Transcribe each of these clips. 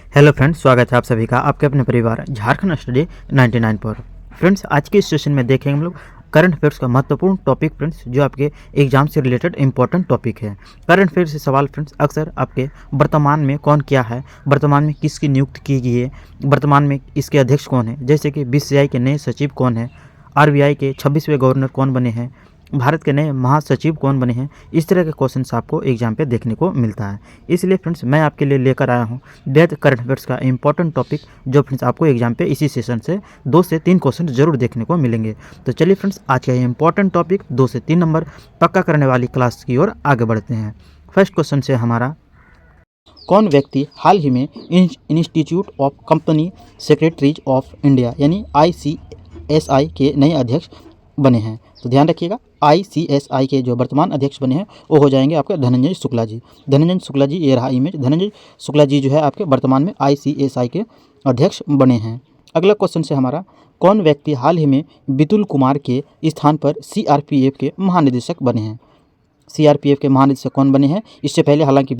Hello friends, स्वागत है आप सभी का आपके अपने परिवार झारखंड स्टडी 99 पर। फ्रेंड्स, आज के इस सेशन में देखेंगे हम लोग करंट अफेयर्स का महत्वपूर्ण टॉपिक फ्रेंड्स, जो आपके एग्जाम से रिलेटेड इंपॉर्टेंट टॉपिक है। करंट अफेयर्स से सवाल फ्रेंड्स अक्सर आपके वर्तमान में कौन क्या है, वर्तमान में किसकी नियुक्ति की गई है, वर्तमान में इसके अध्यक्ष कौन है, जैसे कि बीसीसीआई के नए सचिव कौन है, आरबीआई के 26वें गवर्नर कौन बने हैं, भारत के नए महासचिव कौन बने हैं, इस तरह के क्वेश्चंस आपको एग्जाम पे देखने को मिलता है। इसलिए फ्रेंड्स मैं आपके लिए लेकर आया हूँ बेहद करंट अफेयर्स का इंपॉर्टेंट टॉपिक, जो फ्रेंड्स आपको एग्जाम पे इसी सेशन से 2 से 3 क्वेश्चन जरूर देखने को मिलेंगे। तो चलिए फ्रेंड्स, आज का ये इंपॉर्टेंट टॉपिक 2 से 3 नंबर पक्का करने वाली क्लास की ओर आगे बढ़ते हैं। फर्स्ट क्वेश्चन से हमारा, कौन व्यक्ति हाल ही में institute of company secretaries of India यानी ICSI के नए अध्यक्ष बने हैं? तो ध्यान रखिएगा, ICSI के जो वर्तमान अध्यक्ष बने हैं वो हो जाएंगे आपके धनंजय शुक्ला जी। धनंजय शुक्ला जी, ये रहा इमेज। धनंजय शुक्ला जी जो है आपके वर्तमान में ICSI के अध्यक्ष बने हैं। अगला क्वेश्चन से हमारा, कौन व्यक्ति हाल ही में बितुल कुमार के स्थान पर CRPF के महानिदेशक बने हैं? CRPF के महानिदेशक कौन बने हैं? इससे पहले हालांकि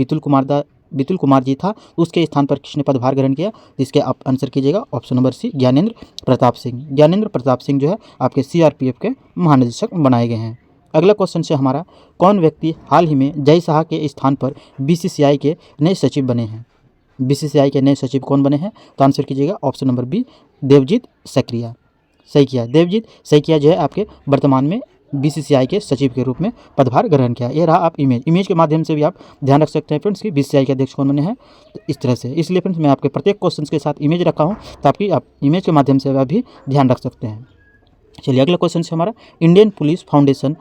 बितुल कुमार जी था, उसके स्थान पर किसने पदभार ग्रहण किया? इसके आप आंसर कीजिएगा option number C, Gyanendra Pratap Singh. Gyanendra Pratap Singh जो है आपके CRPF के महानिदेशक बनाए गए हैं। अगला क्वेश्चन से हमारा, कौन व्यक्ति हाल ही में जय शाह के स्थान पर BCCI के नए सचिव बने हैं? BCCI के नए सचिव कौन बने हैं? तो आंसर कीजिएगा option number B, Devjit Saikia. सही किया, देवजीत सैकिया जो है आपके वर्तमान में BCCI के सचिव के रूप में पदभार ग्रहण किया। ये रहा आप इमेज के माध्यम से भी आप ध्यान रख सकते हैं फ्रेंड्स कि BCCI के अध्यक्ष कौन बने हैं। तो इस तरह से, इसलिए फ्रेंड्स मैं आपके प्रत्येक क्वेश्चन के साथ इमेज रखा हूँ ताकि आप इमेज के माध्यम से भी ध्यान रख सकते हैं। चलिए अगला क्वेश्चन से हमारा, इंडियन पुलिस फाउंडेशन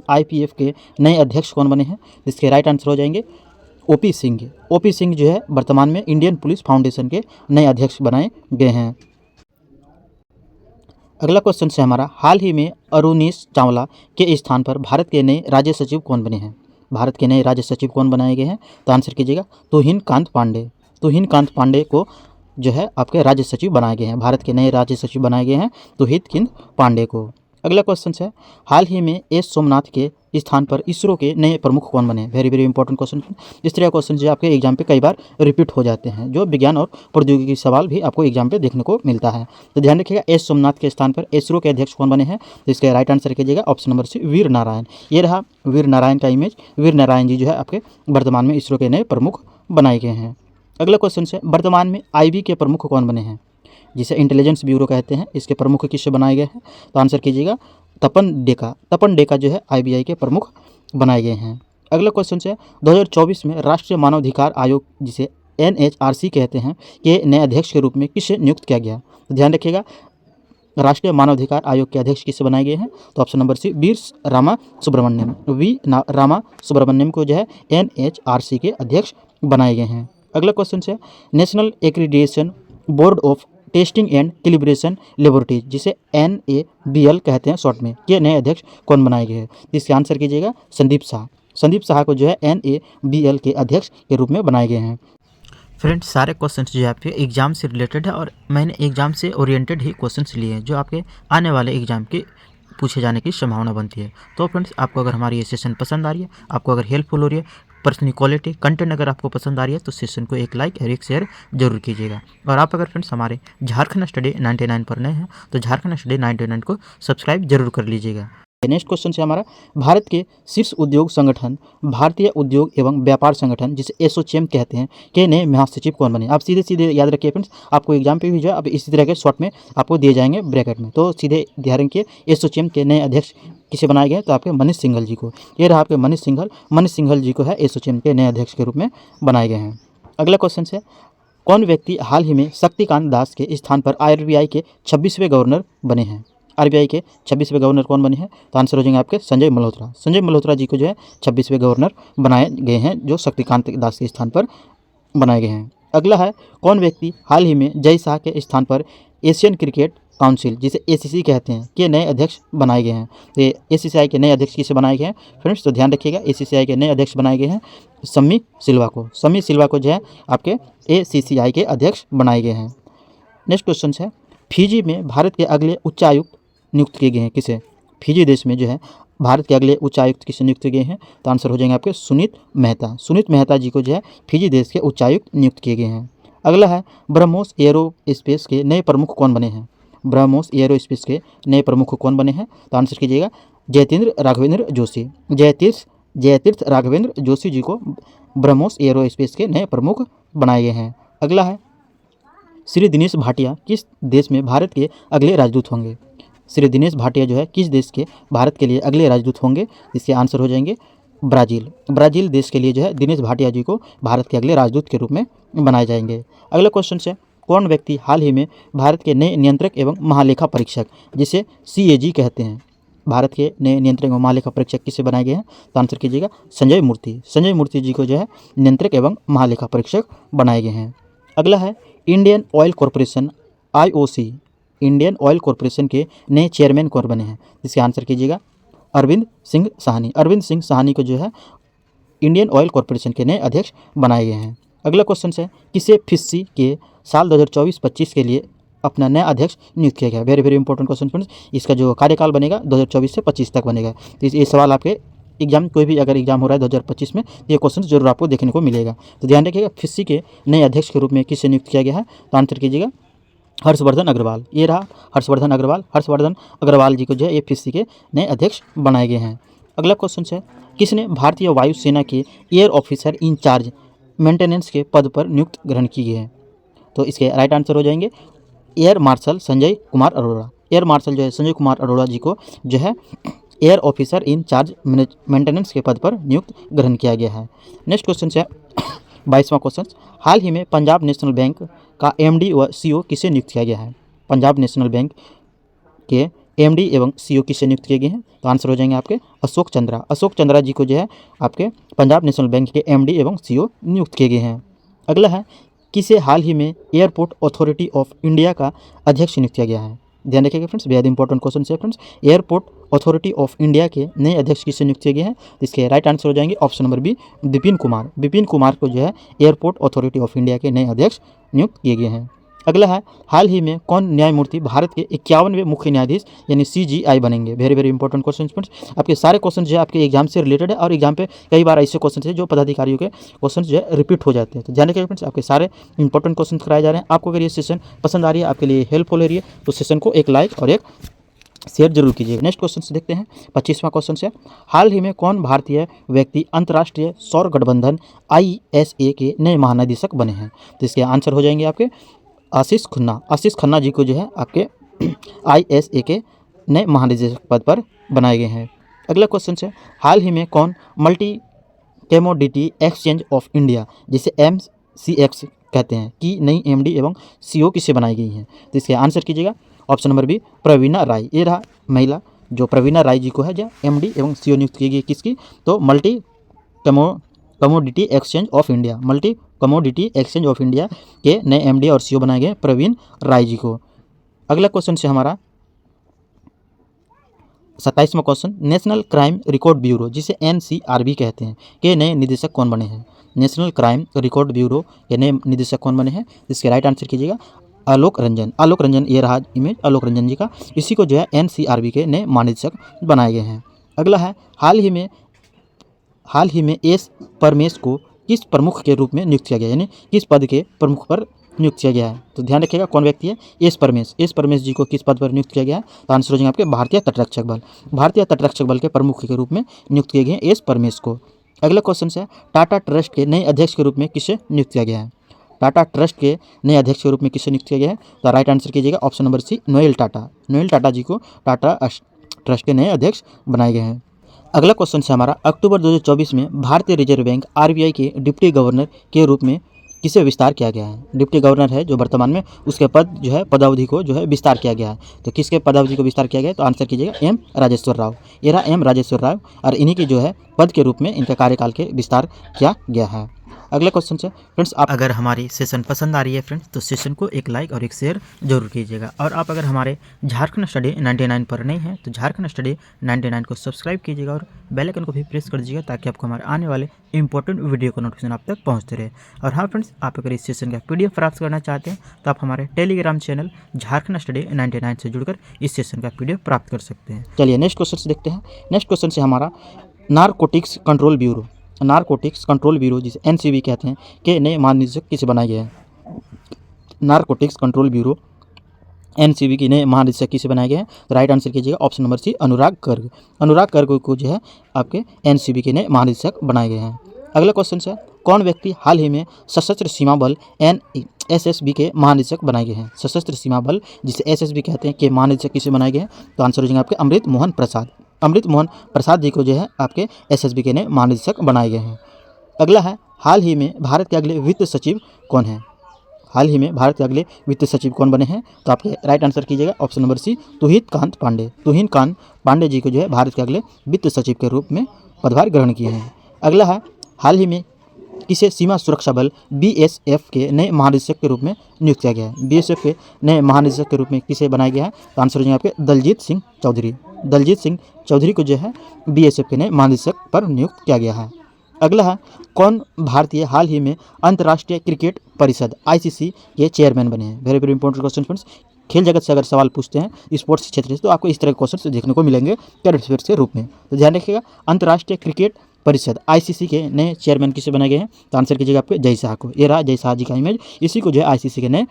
IPF के नए अध्यक्ष कौन बने हैं? इसके राइट आंसर हो जाएंगे OP सिंह। OP सिंह जो है वर्तमान में इंडियन पुलिस फाउंडेशन के नए अध्यक्ष बनाए गए हैं। अगला क्वेश्चन से हमारा, हाल ही में अरुणीश चावला के स्थान पर भारत के नए राज्य सचिव कौन बने हैं? भारत के नए राज्य सचिव कौन बनाए गए हैं? तो आंसर कीजिएगा तुहिन कांत पांडे। तुहिन कांत पांडे को जो है आपके राज्य सचिव बनाए गए हैं। भारत के नए राज्य सचिव बनाए गए हैं तुहिन कांत पांडे को। अगला क्वेश्चन है, हाल ही में S सोमनाथ के स्थान पर इसरो के नए प्रमुख कौन बने? Very very important question. इस तरह क्वेश्चन जो आपके एग्जाम पे कई बार रिपीट हो जाते हैं, जो विज्ञान और प्रौद्योगिकी सवाल भी आपको एग्जाम पे देखने को मिलता है। तो ध्यान रखिएगा, S सोमनाथ के स्थान पर इसरो के अध्यक्ष कौन बने हैं? तो इसका राइट आंसर कीजिएगा ऑप्शन नंबर सी, वीर नारायण। ये रहा वीर नारायण का इमेज। वीर नारायण जी जो है आपके वर्तमान में इसरो के नए प्रमुख बनाए गए हैं। अगला क्वेश्चन है, वर्तमान में IB के प्रमुख कौन बने हैं? जिसे इंटेलिजेंस ब्यूरो कहते हैं, इसके प्रमुख किससे बनाए गए हैं? तो आंसर कीजिएगा तपन डेका जो है IBI के प्रमुख बनाए गए हैं। अगला क्वेश्चन है, 2024 में राष्ट्रीय मानवाधिकार आयोग, जिसे NHRC कहते हैं, के नए अध्यक्ष के रूप में किसे नियुक्त किया गया? तो ध्यान रखिएगा, राष्ट्रीय मानवाधिकार आयोग के अध्यक्ष किससे बनाए गए हैं? तो option number C, V Rama Subramaniam को जो है NHRC के अध्यक्ष बनाए गए हैं। अगला क्वेश्चन है, national accreditation board of testing and calibration laboratories, जिसे NABL कहते हैं शॉर्ट में, के नए अध्यक्ष कौन बनाए गए हैं? इसके आंसर कीजिएगा संदीप शाह। संदीप शाह को जो है NABL के अध्यक्ष के रूप में बनाए गए हैं। फ्रेंड्स, सारे क्वेश्चंस जो है आपके एग्जाम से रिलेटेड है और मैंने एग्जाम से ओरिएंटेड ही क्वेश्चंस लिए हैं, जो आपके आने वाले एग्जाम के पूछे जाने की संभावना बनती है। तो फ्रेंड्स, आपको अगर हमारी ये सेशन पसंद आ रही है, आपको अगर हेल्पफुल हो रही है, पर्सनल क्वालिटी कंटेंट अगर आपको पसंद आ रही है, तो सेशन को एक लाइक और एक शेयर जरूर कीजिएगा। और आप अगर फ्रेंड्स हमारे झारखंड स्टडी 99 पर नए हैं तो झारखंड स्टडी 99 को सब्सक्राइब जरूर कर लीजिएगा। नेक्स्ट क्वेश्चन है हमारा, भारत के शीर्ष उद्योग संगठन भारतीय उद्योग एवं व्यापार संगठन, जिसे एसोचैम कहते हैं, के नए महासचिव कौन बने? आप सीधे सीधे याद रखिए फ्रेंड्स, आपको एग्जाम पे भी जो है अब इसी तरह के शॉर्ट में आपको दिए जाएंगे ब्रैकेट में, तो सीधे ध्यान रखिए एसोचैम के नए अध्यक्ष किसे बनाए गए? तो आपके मनीष सिंघल जी को। ये रहा आपके मनीष सिंघल जी को है एसोचैम के नए अध्यक्ष के रूप में बनाए गए हैं। अगला क्वेश्चन है, कौन व्यक्ति हाल ही में शक्तिकांत दास के स्थान पर RBI के 26वें गवर्नर बने हैं? RBI के 26वें गवर्नर कौन बने हैं? तो आंसर हो जाएंगे आपके संजय मल्होत्रा। संजय मल्होत्रा जी को जो है 26वें गवर्नर बनाए गए हैं, जो शक्तिकांत दास के स्थान पर बनाए गए हैं। अगला है, कौन व्यक्ति हाल ही में जय शाह के स्थान पर एशियन क्रिकेट काउंसिल, जिसे ACC कहते हैं, के नए अध्यक्ष बनाए गए हैं? तो ACCI के नए अध्यक्ष किसे बनाए गए हैं फ्रेंड्स? तो ध्यान रखिएगा, ACCI के नए अध्यक्ष बनाए गए हैं शम्मी सिल्वा को। शम्मी सिल्वा को जो है आपके ACCI के अध्यक्ष बनाए गए हैं। नेक्स्ट क्वेश्चन है, फिजी में भारत के अगले उच्चायुक्त नियुक्त किए गए हैं किसे? फिजी देश में जो है भारत के अगले उच्चायुक्त किसे नियुक्त किए गए हैं? तो आंसर हो जाएंगे आपके सुनीत मेहता। सुनीत मेहता जी को जो है फिजी देश के उच्चायुक्त नियुक्त किए गए हैं। अगला है ब्रह्मोस एरो स्पेस के नए प्रमुख कौन बने हैं? ब्रह्मोस एरो स्पेस के नए प्रमुख कौन बने हैं? तो आंसर कीजिएगा जयतीर्थ राघवेंद्र जोशी। जयतीर्थ राघवेंद्र जोशी जी को ब्रह्मोस एरो स्पेस के नए प्रमुख बनाए गए हैं। अगला है श्री दिनेश भाटिया किस देश में भारत के अगले राजदूत होंगे? श्री दिनेश भाटिया जो है किस देश के भारत के लिए अगले राजदूत होंगे? इसके आंसर हो जाएंगे ब्राज़ील। ब्राज़ील देश के लिए जो है दिनेश भाटिया जी को भारत के अगले राजदूत के रूप में बनाए जाएंगे। अगला क्वेश्चन है कौन व्यक्ति हाल ही में भारत के नए नियंत्रक एवं महालेखा परीक्षक जिसे CAG कहते हैं? भारत के नए नियंत्रक एवं महालेखा परीक्षक किसे बनाए गए हैं? तो आंसर कीजिएगा संजय मूर्ति। संजय मूर्ति जी को जो है नियंत्रक एवं महालेखा परीक्षक बनाए गए हैं। अगला है Indian oil corporation IOC Indian oil corporation के नए चेयरमैन कौन बने हैं? इसके आंसर कीजिएगा अरविंद सिंह साहनी। अरविंद सिंह साहनी को जो है इंडियन ऑयल कॉरपोरेशन के नए अध्यक्ष बनाए गए हैं। अगला क्वेश्चन है किसे फिस्सी के साल 2024-25 के लिए अपना नया अध्यक्ष नियुक्त किया गया? Very very important question friends. इसका जो कार्यकाल बनेगा 2024 से 25 तक बनेगा। तो ये सवाल आपके एग्जाम कोई भी अगर एग्जाम हो रहा है 2025 में तो ये क्वेश्चन जरूर आपको देखने को मिलेगा। तो ध्यान रखिएगा फिस्सी के नए अध्यक्ष के रूप में किसे नियुक्त किया गया है? तो आंसर कीजिएगा हर्षवर्धन अग्रवाल। ये रहा हर्षवर्धन अग्रवाल। हर्षवर्धन अग्रवाल जी को जो है ये फिस्सी के नए अध्यक्ष बनाए गए हैं। अगला क्वेश्चन है किसने भारतीय वायुसेना के एयर ऑफिसर इंचार्ज मेंटेनेंस के पद पर नियुक्त ग्रहण किए हैं? तो इसके राइट आंसर हो जाएंगे air marshal Sanjay Kumar Arora. Air marshal जो है संजय कुमार अरोड़ा जी को जो है air officer in charge maintenance के पद पर नियुक्त ग्रहण किया गया है। नेक्स्ट क्वेश्चन है 22वां क्वेश्चन हाल ही में पंजाब नेशनल बैंक का MD व CEO किसे नियुक्त किया गया है? पंजाब नेशनल बैंक के MD एवं CEO किसे नियुक्त किए गए हैं? तो आंसर हो जाएंगे आपके अशोक चंद्रा। अशोक चंद्रा जी को जो है आपके पंजाब नेशनल बैंक के MD एवं CEO नियुक्त किए गए हैं। अगला है किसे हाल ही में एयरपोर्ट अथॉरिटी ऑफ इंडिया का अध्यक्ष नियुक्त किया गया है? ध्यान रखिएगा फ्रेंड्स, बेहद इंपॉर्टेंट क्वेश्चन है friends. Airport authority of India के नए अध्यक्ष किसे नियुक्त किए गए हैं? इसके राइट आंसर हो जाएंगे option number B Vipin Kumar. Vipin Kumar को जो है एयरपोर्ट अथॉरिटी ऑफ इंडिया के नए अध्यक्ष नियुक्त किए गए हैं। अगला है हाल ही में कौन न्यायमूर्ति भारत के 51वें मुख्य न्यायाधीश यानी CGI बनेंगे? Very very important question friends. आपके सारे क्वेश्चन जो है आपके एग्जाम से रिलेटेड है और एग्जाम पे कई बार ऐसे क्वेश्चन है जो पदाधिकारियों के क्वेश्चन जो है रिपीट हो जाते हैं। तो ध्यान रखिए फ्रेंड्स, आपके सारे इंपॉर्टेंट क्वेश्चन कराए जा रहे हैं। आपको अगर ये सेशन पसंद आ रही है, आपके लिए हेल्पफुल हो रही है, तो सेशन को एक लाइक और एक शेयर जरूर कीजिए। नेक्स्ट क्वेश्चन से देखते हैं 25वां क्वेश्चन से हाल ही में कौन भारतीय व्यक्ति अंतर्राष्ट्रीय सौर गठबंधन ISA के नए महानिदेशक बने हैं? तो इसके आंसर हो जाएंगे आपके आशीष खन्ना। आशीष खन्ना जी को जो है आपके ISA के नए महानिदेशक पद पर बनाए गए हैं। अगला क्वेश्चन है हाल ही में कौन multi commodity exchange of India जिसे MCX कहते हैं की नई MD एवं CEO किसे बनाई गई हैं? तो इसके आंसर कीजिएगा ऑप्शन नंबर बी प्रवीणा राय। ये रहा महिला जो प्रवीणा राय जी को है जो MD एवं CEO नियुक्त की गई किसकी? तो multi commodity exchange of India. Multi commodity exchange of India के नए MD और CEO बनाए गए प्रवीण राय जी को। अगला क्वेश्चन से हमारा 27वां question national crime record bureau जिसे NCRB कहते हैं के नए निदेशक कौन बने हैं? नेशनल क्राइम रिकॉर्ड ब्यूरो के नए निदेशक कौन बने हैं? इसके राइट आंसर कीजिएगा आलोक रंजन। आलोक रंजन, ये रहा इमेज आलोक रंजन जी का। इसी को जो है NCRB के नए महानिदेशक बनाए गए हैं। अगला है हाल ही में एस परमेश को किस प्रमुख के रूप में नियुक्त किया गया, यानी किस पद के प्रमुख पर नियुक्त किया गया है? तो ध्यान रखिएगा कौन व्यक्ति है एस परमेश। एस परमेश जी को किस पद पर नियुक्त किया गया है? तो आंसर हो जाएंगे आपके भारतीय तटरक्षक बल। भारतीय तटरक्षक बल के प्रमुख के रूप में नियुक्त किए गए हैं एस परमेश को। अगला क्वेश्चन है टाटा ट्रस्ट के नए अध्यक्ष के रूप में किसे नियुक्त किया गया है? टाटा ट्रस्ट के नए अध्यक्ष के रूप में किसे नियुक्त किया गया है? तो राइट आंसर कीजिएगा option number C Noel Tata. Noel Tata ji को टाटा ट्रस्ट के नए अध्यक्ष बनाए गए हैं। अगला क्वेश्चन है हमारा अक्टूबर 2024 में भारतीय रिजर्व बैंक RBI के डिप्टी गवर्नर के रूप में किसे विस्तार किया गया है? डिप्टी गवर्नर है जो वर्तमान में उसके पद जो है पदावधि को जो है विस्तार किया गया है। तो किसके पदावधि को विस्तार किया गया है? तो आंसर कीजिएगा M राजेश्वर राव। ये रहा M राजेश्वर राव और इन्हीं के जो है पद के रूप में इनका कार्यकाल के विस्तार किया गया है। अगला क्वेश्चन है फ्रेंड्स, आप अगर हमारी सेशन पसंद आ रही है फ्रेंड्स तो सेशन को एक लाइक और एक शेयर जरूर कीजिएगा। और आप अगर हमारे झारखंड स्टडी 99 पर नहीं हैं तो झारखंड स्टडी 99 को सब्सक्राइब कीजिएगा और बेल आइकन को भी प्रेस कर दीजिएगा ताकि आपको हमारे आने वाले इंपॉर्टेंट वीडियो का नोटिफिकेशन आप तक पहुँचते रहे। और हाँ फ्रेंड्स, आप अगर इस सेशन का PDF प्राप्त करना चाहते हैं तो आप हमारे टेलीग्राम चैनल झारखंड स्टडी 99 से जुड़कर इस सेशन का PDF प्राप्त कर सकते हैं। चलिए नेक्स्ट क्वेश्चन से देखते हैं। नेक्स्ट क्वेश्चन से हमारा narcotics control bureau, narcotics control bureau जिसे NCB कहते हैं के नए महानिदेशक किसे बनाए गए हैं? नारकोटिक्स कंट्रोल ब्यूरो NCB के नए महानिदेशक किसे बनाए गए हैं? राइट आंसर कीजिएगा ऑप्शन नंबर सी, अनुराग गर्ग। अनुराग गर्ग को जो है आपके NCB के नए महानिदेशक बनाए गए हैं। अगला क्वेश्चन है, कौन व्यक्ति हाल ही में सशस्त्र सीमा बल SSB के महानिदेशक बनाए गए हैं? सशस्त्र सीमा बल जिसे SSB कहते हैं के महानिदेशक किसे बनाए गए हैं? तो आंसर हो जाएंगे आपके अमृत मोहन प्रसाद। अमृत मोहन प्रसाद जी को जो है आपके SSB के नए महानिदेशक बनाए गए हैं। अगला है, हाल ही में भारत के अगले वित्त सचिव कौन है? हाल ही में भारत के अगले वित्त सचिव कौन बने हैं? तो आपके राइट आंसर कीजिएगा ऑप्शन नंबर सी, तुहिन कांत पांडे। तुहिन कांत पांडे जी को जो है भारत के अगले वित्त सचिव के रूप में पदभार ग्रहण किए हैं। अगला है, हाल ही में किसे सीमा सुरक्षा बल BSF के नए महानिदेशक के रूप में नियुक्त किया गया है? BSF के नए महानिदेशक के रूप में किसे बनाया गया है? तो आंसर हो जाएगा आपके दलजीत सिंह चौधरी। दलजीत सिंह चौधरी को जो है BSF के नए महानिदेशक पर नियुक्त किया गया है। अगला है, कौन भारतीय हाल ही में अंतर्राष्ट्रीय क्रिकेट परिषद ICC के चेयरमैन बने हैं? Very very important question friends. खेल जगत से अगर सवाल पूछते हैं स्पोर्ट्स क्षेत्र से तो आपको इस तरह के क्वेश्चन देखने को मिलेंगे करंट अफेयर्स के रूप में, तो ध्यान रखिएगा। अंतर्राष्ट्रीय क्रिकेट परिषद ICC के नए चेयरमैन किसे बनाए गए हैं? तो आंसर कीजिएगा आपके जय शाह को। ये रहा जय शाह जी का इमेज, इसी को जो है ICC के नए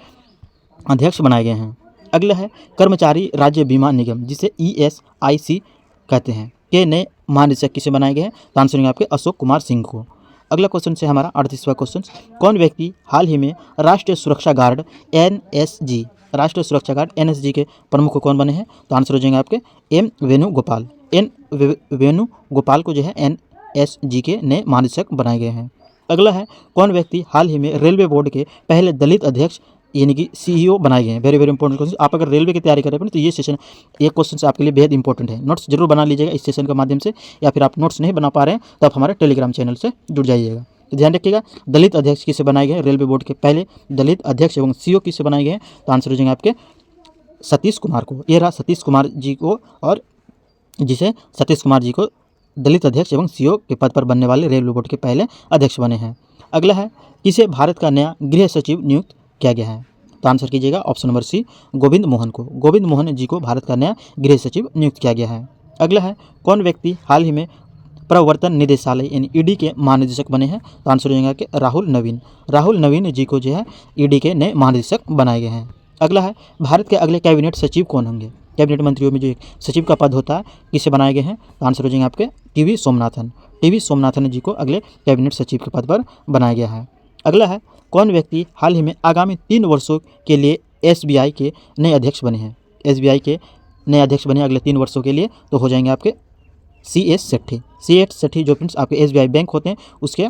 अध्यक्ष बनाए गए हैं। अगला है, कर्मचारी राज्य बीमा निगम जिसे ESIC कहते हैं के नए महानिदेशक किसे बनाए गए हैं? तो आंसर होंगे आपके अशोक कुमार सिंह को। अगला क्वेश्चन से हमारा 38वां क्वेश्चन, कौन व्यक्ति हाल ही में राष्ट्रीय सुरक्षा गार्ड NSG, राष्ट्रीय सुरक्षा गार्ड NSG के प्रमुख कौन बने हैं? तो आंसर हो जाएंगे आपके M वेणुगोपाल। वेणुगोपाल को जो है NSG के नए महानिदेशक बनाए गए हैं। अगला है, कौन व्यक्ति हाल ही में रेलवे बोर्ड के पहले दलित अध्यक्ष यानी कि CEO बनाए गए हैं? Very very important question. आप अगर रेलवे की तैयारी कर रहे हैं तो ये सेशन, ये क्वेश्चन आपके लिए बेहद इंपॉर्टेंट है। नोट्स जरूर बना लीजिएगा इस सेशन के माध्यम से, या फिर आप नोट्स नहीं बना पा रहे हैं तो आप हमारे टेलीग्राम चैनल से जुड़ जाइएगा। तो ध्यान रखिएगा, दलित अध्यक्ष किसे बनाए गए? रेलवे बोर्ड के पहले दलित अध्यक्ष एवं CEO किसे बनाए गए? तो आंसर हो जाएंगे आपके सतीश कुमार को। ये रहा सतीश कुमार जी को, और जिसे सतीश कुमार जी को दलित अध्यक्ष एवं CEO के पद पर बनने वाले रेलवे बोर्ड के पहले अध्यक्ष बने हैं। अगला है, किसे भारत का नया गृह सचिव नियुक्त किया गया है? तो आंसर कीजिएगा option number C, Govind Mohan को। गोविंद मोहन जी को भारत का नया गृह सचिव नियुक्त किया गया है। अगला है, कौन व्यक्ति हाल ही में प्रवर्तन निदेशालय यानी ED के महानिदेशक बने हैं? तो आंसर हो जाएगा कि राहुल नवीन। राहुल नवीन जी को जो है ED के नए महानिदेशक बनाए गए हैं। अगला है, भारत के अगले कैबिनेट सचिव कौन होंगे? कैबिनेट मंत्रियों में जो एक सचिव का पद होता है किसे बनाए गए हैं? तो आंसर हो जाएंगे आपके TV सोमनाथन। TV सोमनाथन जी को अगले कैबिनेट सचिव के पद पर बनाया गया है। अगला है, कौन व्यक्ति हाल ही में आगामी 3 वर्षों के लिए SBI के नए अध्यक्ष बने हैं? SBI के नए अध्यक्ष बने अगले 3 वर्षों के लिए, तो हो जाएंगे आपके CS सेठी। CS सेठी जो फ्रेंड्स आपके SBI बैंक होते हैं उसके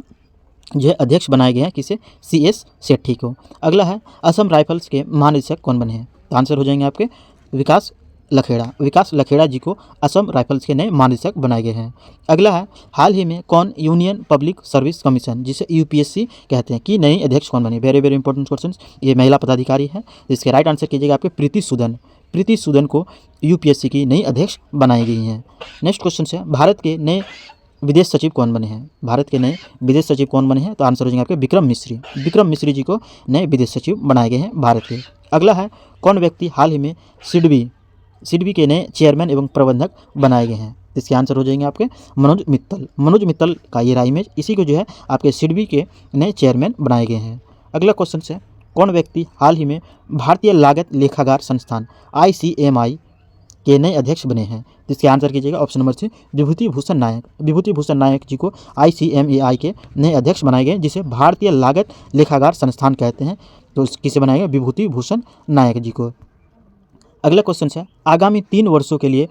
जो अध्यक्ष बनाए गए हैं किसे? CS सेठी को। अगला है, असम राइफल्स के महानिदेशक कौन बने हैं? तो आंसर हो जाएंगे आपके विकास लखेड़ा। विकास लखेड़ा जी को असम राइफल्स के नए महानिदेशक बनाए गए हैं। अगला है, हाल ही में कौन यूनियन पब्लिक सर्विस कमीशन जिसे UPSC कहते हैं की नई अध्यक्ष कौन बनी? Very very important question. ये महिला पदाधिकारी है, जिसके राइट आंसर कीजिएगा आपके प्रीति सूदन। प्रीति सूदन को UPSC की नई अध्यक्ष बनाई गई हैं। नेक्स्ट क्वेश्चन है, भारत के नए विदेश सचिव कौन बने हैं? भारत के नए विदेश सचिव कौन बने हैं? तो आंसर हो जाएंगे आपके विक्रम मिश्री। विक्रम मिश्री जी को नए विदेश सचिव बनाए गए हैं भारत के। अगला है, कौन व्यक्ति हाल ही में सिडबी के नए चेयरमैन एवं प्रबंधक बनाए गए हैं? इसके आंसर हो जाएंगे आपके मनोज मित्तल। मनोज मित्तल का ये रहा इमेज, इसी को जो है आपके सिडबी के नए चेयरमैन बनाए गए हैं। अगला क्वेश्चन है, कौन व्यक्ति हाल ही में भारतीय लागत लेखागार संस्थान ICMI के नए अध्यक्ष बने हैं? जिसके आंसर कीजिएगा ऑप्शन नंबर सी, विभूति भूषण नायक। विभूति भूषण नायक जी को ICMAI के नए अध्यक्ष बनाए गए, जिसे भारतीय लागत लेखागार संस्थान कहते हैं। तो किसे बनाया गया? विभूति भूषण नायक जी को। अगला क्वेश्चन है, आगामी 3 वर्षों के लिए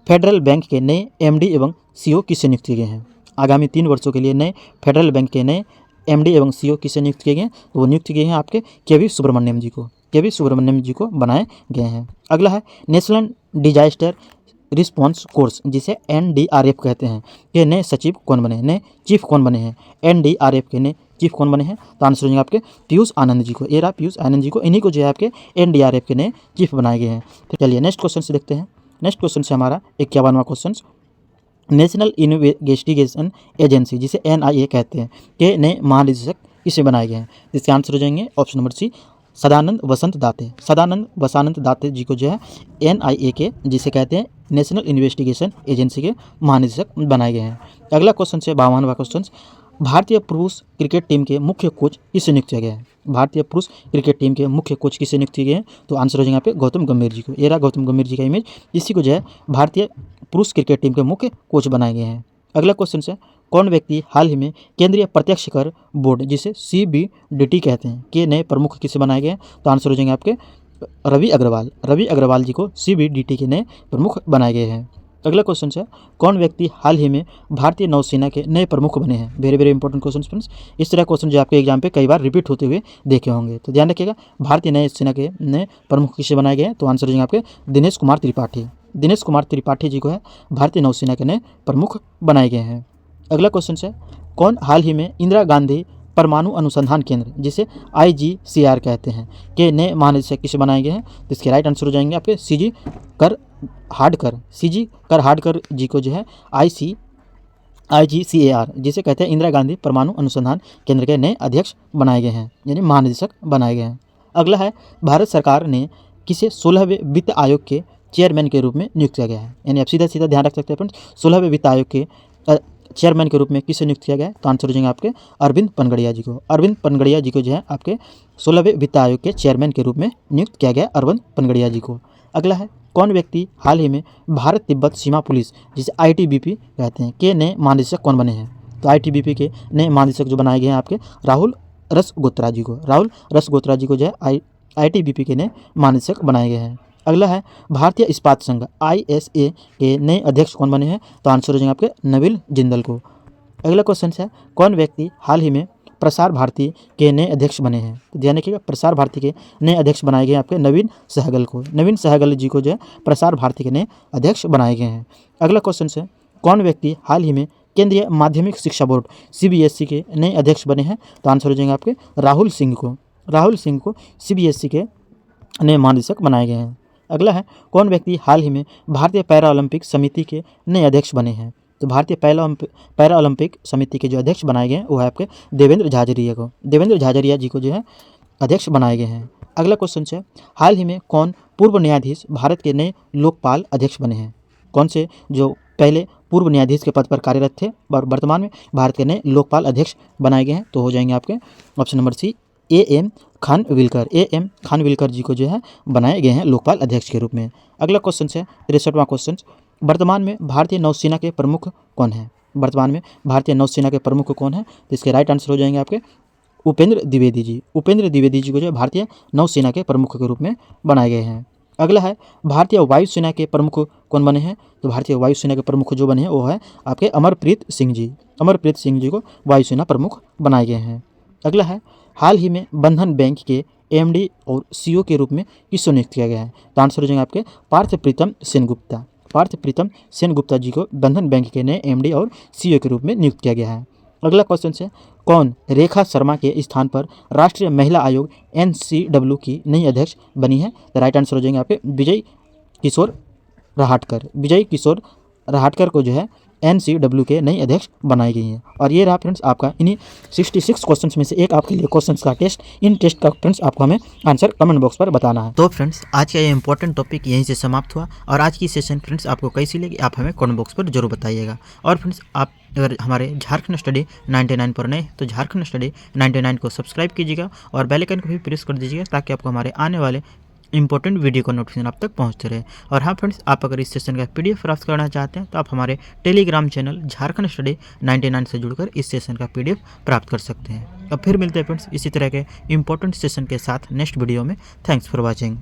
फेडरल बैंक के नए MD एवं CEO किसे नियुक्त किए गए हैं? आगामी 3 वर्षों के लिए नए फेडरल बैंक के नए MD एवं CEO किसे नियुक्त किए गए हैं? तो वो नियुक्त किए हैं आपके KV सुब्रमण्यम जी को। KV सुब्रमण्यम जी को बनाए गए हैं। अगला है, नेशनल डिजास्टर रिस्पॉन्स कोर्स जिसे NDRF कहते हैं के नए सचिव कौन बने हैं? नए चीफ कौन बने हैं? NDRF के नए चीफ कौन बने हैं? तो आंसर हो जाएंगे आपके पीयूष आनंद जी को। ये रहा पीयूष आनंद जी को, इन्हीं को जो है आपके NDRF के नए चीफ बनाए गए हैं। तो चलिए नेक्स्ट क्वेश्चन से देखते हैं। नेक्स्ट क्वेश्चन से हमारा 51वां क्वेश्चन, नेशनल इन्वेस्टिगेशन एजेंसी जिसे NIA कहते हैं के नए महानिदेशक किसे बनाए गए हैं? इसके आंसर हो जाएंगे ऑप्शन नंबर सी, सदानंद वसंत दाते। सदानंद वसंत दाते जी को जो है NIA के जिसे कहते हैं नेशनल इन्वेस्टिगेशन एजेंसी के महानिदेशक बनाए गए हैं। अगला क्वेश्चन से 52वां क्वेश्चन, भारतीय पुरुष क्रिकेट टीम के मुख्य कोच किसे नियुक्त किया गया है? भारतीय पुरुष क्रिकेट टीम के मुख्य कोच किसे नियुक्त किए गए हैं? तो आंसर हो जाएगा यहाँ पे गौतम गंभीर जी को। ये रहा गौतम गंभीर जी का इमेज, इसी को जो है भारतीय पुरुष क्रिकेट टीम के मुख्य कोच बनाए गए हैं। अगला क्वेश्चन से, कौन व्यक्ति हाल ही में केंद्रीय प्रत्यक्ष कर बोर्ड जिसे CBDT कहते हैं के नए प्रमुख किसे बनाए गए हैं? तो आंसर हो जाएंगे आपके रवि अग्रवाल। रवि अग्रवाल जी को CBDT के नए प्रमुख बनाए गए हैं। अगला क्वेश्चन है, कौन व्यक्ति हाल ही में भारतीय नौसेना के नए प्रमुख बने हैं? Very very important question friends. इस तरह क्वेश्चन जो आपके एग्जाम पे कई बार रिपीट होते हुए देखे होंगे, तो ध्यान रखिएगा। भारतीय नौसेना के नए प्रमुख किसे बनाए गए हैं? तो आंसर हो जाएंगे आपके दिनेश कुमार त्रिपाठी। दिनेश कुमार त्रिपाठी जी को है भारतीय नौसेना के नए प्रमुख बनाए गए हैं। अगला क्वेश्चन है, कौन हाल ही में इंदिरा गांधी परमाणु अनुसंधान केंद्र जिसे IGCR कहते हैं के नए महानिदेशक किसे बनाए गए हैं? तो इसके राइट आंसर हो जाएंगे आपके CG करहाडकर जी को जो है IGCAR जिसे कहते हैं इंदिरा गांधी परमाणु अनुसंधान केंद्र के नए अध्यक्ष बनाए गए हैं, यानी महानिदेशक बनाए गए हैं। अगला है, भारत सरकार ने किसे 16वें वित्त आयोग के चेयरमैन के रूप में नियुक्त किया गया है? यानी आप सीधा सीधा ध्यान रख सकते हैं फ्रेंड्स, 16वें वित्त आयोग के चेयरमैन के रूप में किसे नियुक्त किया गया है? तो आंसर हो जाएंगे आपके अरविंद पनगड़िया जी को। अरविंद पनगड़िया जी को जो है आपके 16वें वित्त आयोग के चेयरमैन के रूप में नियुक्त किया गया अरविंद पनगड़िया जी को। अगला है, कौन व्यक्ति हाल ही में भारत तिब्बत सीमा पुलिस जिसे ITBP कहते हैं के नए महानिदेशक कौन बने हैं? तो ITBP के नए महानिदेशक जो बनाए गए हैं आपके राहुल रसगोत्रा जी को। राहुल रसगोत्रा जी को जो है ITBP के नए महानिदेशक बनाए गए हैं। अगला है, भारतीय इस्पात संघ ISA के नए अध्यक्ष कौन बने हैं? तो आंसर हो जाएंगे आपके नविल जिंदल को। अगला क्वेश्चन है, कौन व्यक्ति हाल ही में प्रसार भारती के नए अध्यक्ष बने हैं? तो ध्यान रखिएगा, प्रसार भारती के नए अध्यक्ष बनाए गए आपके नवीन सहगल को। नवीन सहगल जी को जो है प्रसार भारती के नए अध्यक्ष बनाए गए हैं। अगला क्वेश्चन है, कौन व्यक्ति हाल ही में केंद्रीय माध्यमिक शिक्षा बोर्ड CBSE के नए अध्यक्ष बने हैं? तो आंसर हो जाएंगे आपके राहुल सिंह को। राहुल सिंह को CBSE के नए महानिदेशक बनाए गए हैं। अगला है, कौन व्यक्ति हाल ही में भारतीय पैरा ओलंपिक समिति के नए अध्यक्ष बने हैं? तो भारतीय पैरा ओलंपिक समिति के जो अध्यक्ष बनाए गए हैं वो है आपके देवेंद्र झाझरिया को। देवेंद्र झाझरिया जी को जो है अध्यक्ष बनाए गए हैं। अगला क्वेश्चन है, हाल ही में कौन पूर्व न्यायाधीश भारत के नए लोकपाल अध्यक्ष बने हैं? कौन से जो पहले पूर्व न्यायाधीश के पद पर कार्यरत थे और वर्तमान में भारत के नए लोकपाल अध्यक्ष बनाए गए हैं? तो हो जाएंगे आपके option number C, AM Khanwilkar ji को जो है बनाए गए हैं लोकपाल अध्यक्ष के रूप में। अगला क्वेश्चन है 63वां क्वेश्चन, वर्तमान में भारतीय नौसेना के प्रमुख कौन है? वर्तमान में भारतीय नौसेना के प्रमुख कौन है? तो इसके राइट आंसर हो जाएंगे आपके उपेंद्र द्विवेदी जी। उपेंद्र द्विवेदी जी को जो है भारतीय नौसेना के प्रमुख के रूप में बनाए गए हैं। अगला है, भारतीय वायुसेना के प्रमुख कौन बने हैं? तो भारतीय वायुसेना के प्रमुख जो बने हैं वो है आपके अमरप्रीत सिंह जी। अमरप्रीत सिंह जी को वायुसेना प्रमुख बनाए गए हैं। अगला है, हाल ही में बंधन बैंक के MD और CEO के रूप में किसको नियुक्त किया गया है? तो आंसर हो जाएंगे आपके पार्थ प्रीतम सेनगुप्ता। पार्थ प्रीतम सेनगुप्ता जी को बंधन बैंक के नए MD और CEO के रूप में नियुक्त किया गया है। अगला क्वेश्चन है, कौन रेखा शर्मा के स्थान पर राष्ट्रीय महिला आयोग NCW की नई अध्यक्ष बनी है? तो राइट आंसर हो जाएंगे आपके विजय किशोर रहाटकर। विजय किशोर रहाटकर को जो है NCW के नई अध्यक्ष बनाई गई हैं। और ये रहा फ्रेंड्स आपका इन्हीं 66 क्वेश्चंस में से एक आपके लिए क्वेश्चंस का टेस्ट। इन टेस्ट का फ्रेंड्स आपको हमें आंसर कमेंट बॉक्स पर बताना है। तो फ्रेंड्स आज का ये इंपॉर्टेंट टॉपिक यहीं से समाप्त हुआ और आज की सेशन फ्रेंड्स आपको कैसी लगी आप हमें कमेंट बॉक्स पर जरूर बताइएगा। और फ्रेंड्स आप अगर हमारे झारखंड स्टडी 99 पर नए तो झारखंड स्टडी 99 को सब्सक्राइब कीजिएगा और बेल आइकन को भी प्रेस कर दीजिएगा ताकि आपको हमारे आने वाले इंपॉर्टेंट वीडियो का नोटिफिकेशन आप तक पहुंचते रहे। और हाँ फ्रेंड्स, आप अगर इस सेशन का PDF प्राप्त करना चाहते हैं तो आप हमारे टेलीग्राम चैनल झारखंड स्टडी 99 से जुड़कर इस सेशन का PDF प्राप्त कर सकते हैं। अब फिर मिलते हैं फ्रेंड्स इसी तरह के इंपॉर्टेंट सेशन के साथ नेक्स्ट वीडियो में। Thanks for watching.